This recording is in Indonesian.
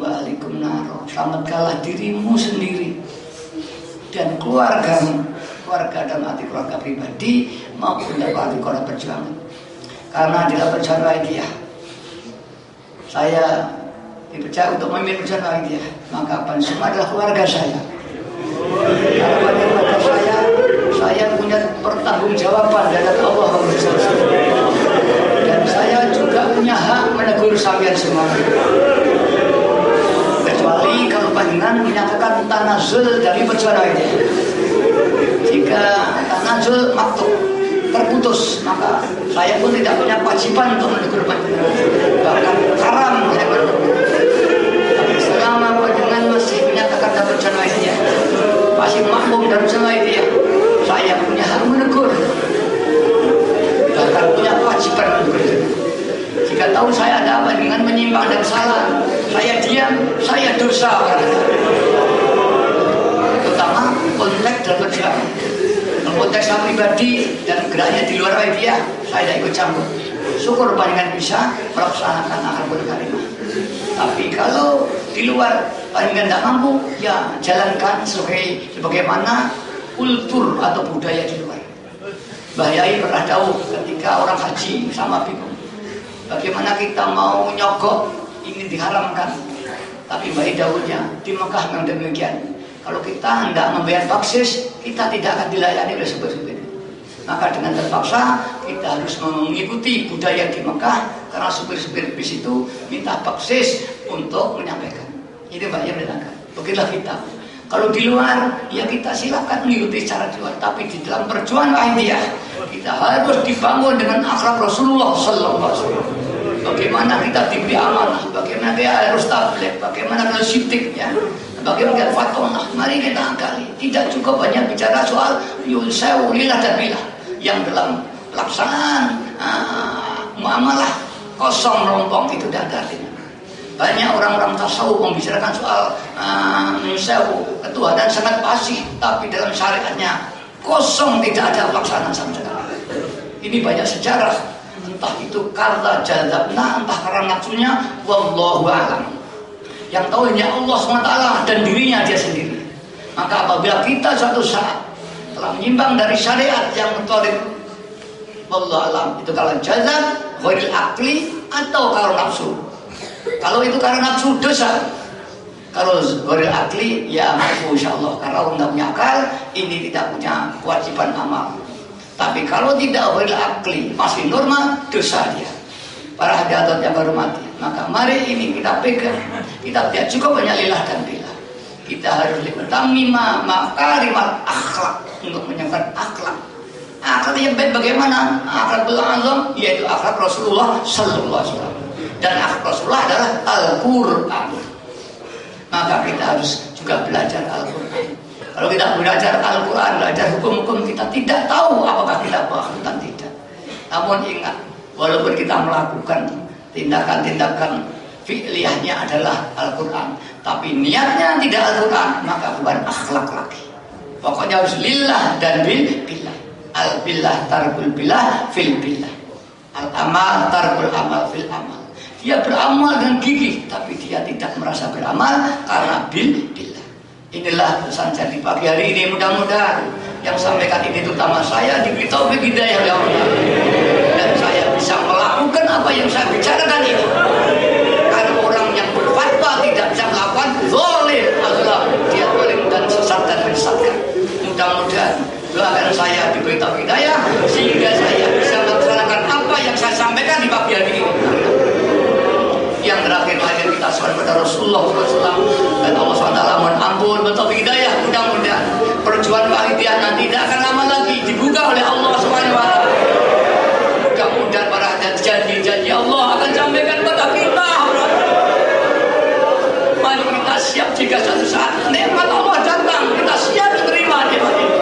ahlikum naro. Selamatkanlah dirimu sendiri dan keluargamu, keluarga dan arti keluarga pribadi maupun dari keluarga perjuangan. Karena dalam perjuangan Wahidiyah saya dipercaya untuk memimpin perjuangan Wahidiyah, maka semua adalah keluarga saya. Karena pada keluarga saya punya pertanggungjawaban dari Allah dan saya juga punya hak menegur sampean semua. Kecuali kalau panjenengan menyatakan tanazul dari perjuangan ini. Jika tanazul maktub terputus, maka saya pun tidak punya kewajiban untuk menegur panjenengan. Bahkan haram saya bertemu. Tapi selama panjenengan masih menyatakan dari perjuangan ini, masih makmum dari perjuangan ini, saya punya hak menegur. Bahkan punya kewajiban menegur. Jika tahu saya ada apa dengan menyimpang dan salah, saya diam, saya dosa. Terutama konteks dan perjuangan. Konteks saya pribadi dan geraknya di luar Wahidiyah, saya tidak ikut campur. Syukur panjenengan bisa melaksanakan akhlakul karimah. Tapi kalau di luar panjenengan tidak mampu, ya jalankan sebagaimana kultur atau budaya di luar. Mbah Yai pernah tahu ketika orang haji sama bingung. Bagaimana kita mau nyogok, ini diharamkan. Tapi baik daunnya di Mekah memang demikian. Kalau kita hendak membayar baksis, kita tidak akan dilayani oleh supir-supir. Maka dengan terpaksa kita harus mengikuti budaya di Mekah, karena supir-supir bis itu minta baksis untuk menyampaikan. Ini banyak menyenangkan. Begitulah kita. Kalau di luar, ya kita silakan mengikuti cara di luar. Tapi di dalam perjuangan Wahidiyah, kita harus dibangun dengan akhlak Rasulullah Sallallahu Alaihi Wasallam. Bagaimana kita diberi amanah, bagaimana dia harus tabligh, bagaimana harus sidik, ya, bagaimana kita fatonah. Mari kita angkali. Tidak cukup banyak bicara soal yulsewu lillah dan billah. Yang dalam pelaksanaan muamalah kosong rompong itu tidak ada artinya. Banyak orang-orang tasawuf membicarakan soal sewu, ketuhanan sangat fasih, tapi dalam syariatnya kosong, tidak ada pelaksanaan sama sekali. Ini banyak sejarah, entah itu karena jazabna, entah karena nafsunya, wallahu a'lam. Yang tahu hanya Allah SWT dan dirinya dia sendiri. Maka apabila kita suatu saat telah menyimpang dari syariat yang muthalib, wallahu a'lam, itu kalau jazab, ghairil akli, atau kalau nafsu. Kalau itu karena nafsu, dosa. Kalau ghairil akli, ya mampu insyaallah. Karena orang tidak punya akal, ini tidak punya kewajiban amal. Tapi kalau tidak ghairil akli, masih normal, dosa dia. Para hadirat yang hormati, maka mari ini kita pegang. Kita tidak cukup banyak lillah dan billah. Kita harus tamimah makarimat akhlak, untuk menyampaikan akhlak. Akhlak yang baik bagaimana? Akhlakul azam, yaitu akhlak Rasulullah Sallallahu Alaihi Wasallam. Dan akhlak Rasulullah adalah Al-Quran. Maka kita harus juga belajar Al-Quran. Kalau kita belajar Al-Quran, belajar hukum-hukum, kita tidak tahu apakah kita paham atau tidak. Namun ingat, walaupun kita melakukan tindakan-tindakan fi'liyahnya adalah Al-Quran, tapi niatnya tidak Al-Quran, maka bukan akhlak lagi. Pokoknya harus lillah dan billah. Al-billah tarkul billah fil billah. Al-amal tarkul amal fil amal. Dia beramal dengan gigih, tapi dia tidak merasa beramal karena billah. Inilah pesan saya di pagi hari ini. Mudah-mudahan yang sampaikan ini terutama saya diberi taufik hidayah oleh Allah, dan saya bisa melakukan apa yang saya bicarakan ini. Karena orang yang berfatwa tidak bisa melakukan zalim, Allah dia zalim dan sesat dan menyesatkan. Mudah-mudahan doakan saya diberi taufik hidayah sehingga saya bisa melaksanakan apa yang saya sampaikan di pagi hari ini. Yang terakhir lahir kita salawat kepada Rasulullah SAW, dan Allah SWT mohon ampun, bertaufik hidayah. Mudah-mudahan perjuangan Wahidiyah nanti tidak akan lama lagi dibuka oleh Allah SWT. Mudah-mudahan para hadirin janji-janji Allah akan sampaikan kepada kita. Mari kita siap jika suatu saat nikmat Allah datang, kita siap menerima nikmat ini.